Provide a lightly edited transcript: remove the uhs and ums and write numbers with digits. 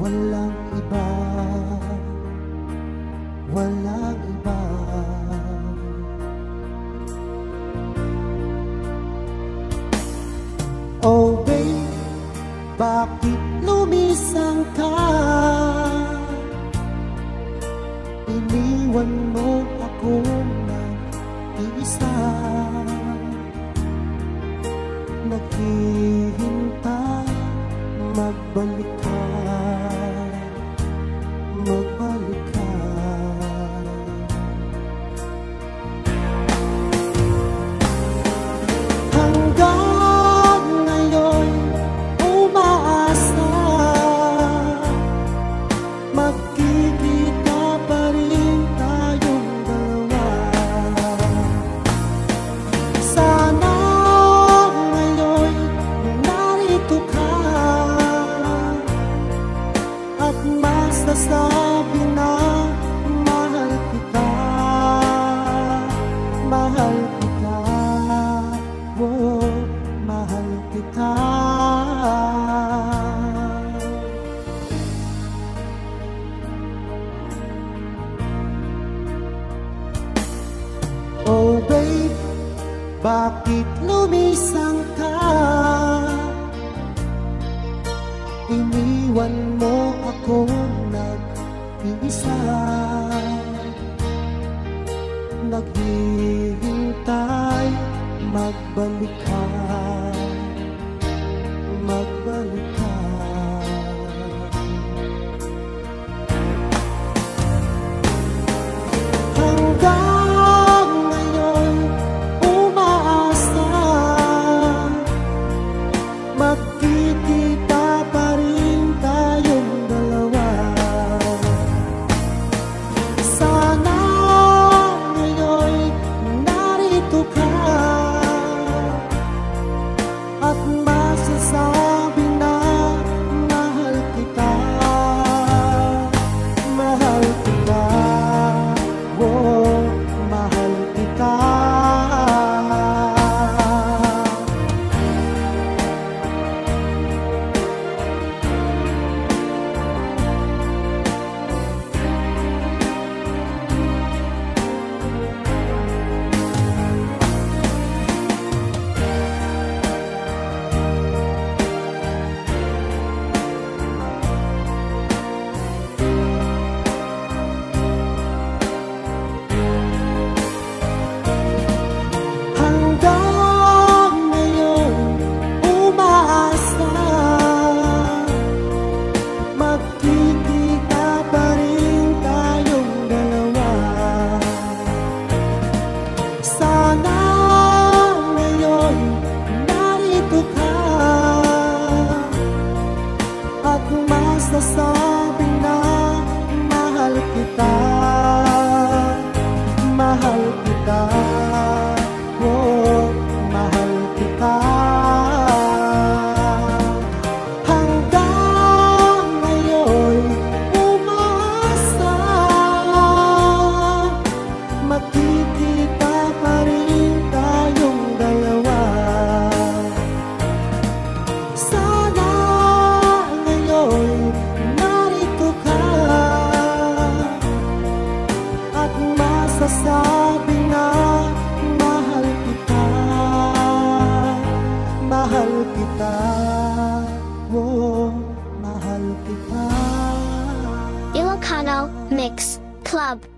Walang iba, walang iba. Oh babe, bakit lumisang ka? Iniwan mo ako ng isa. Naghihintay, magbalik ka, magbalik ka. Hanggang ngayon umaasa, magkikita pa rin tayong dalawa. Sana ngayon narito ka at masasabi na mahal kita, mahal kita, oh, mahal kita. Oh babe, bakit lumisang ka? Iniwan mo ako nag-iisa. Naghihintay, magbalik ka, magbalik ka. Hanggang ngayon umaasa, magkikita pa rin tayong dalawa. Sana ngayon narito ka at masasabi na mahal kita, mahal kita, oh, mahal kita. Hanggang ngayon umaasa, magkikita pa rin tayong dalawa. Sana ngayon narito ka at masasabi na mahal kita, mahal kita, oh, mahal kita. Hanggang ngayon umaasa, magkikita pa rin tayong dalawa. Sana ngayon narito ka at masasabi na mahal kita, mahal kita, oh, mahal kita. Ilocano Mix Club.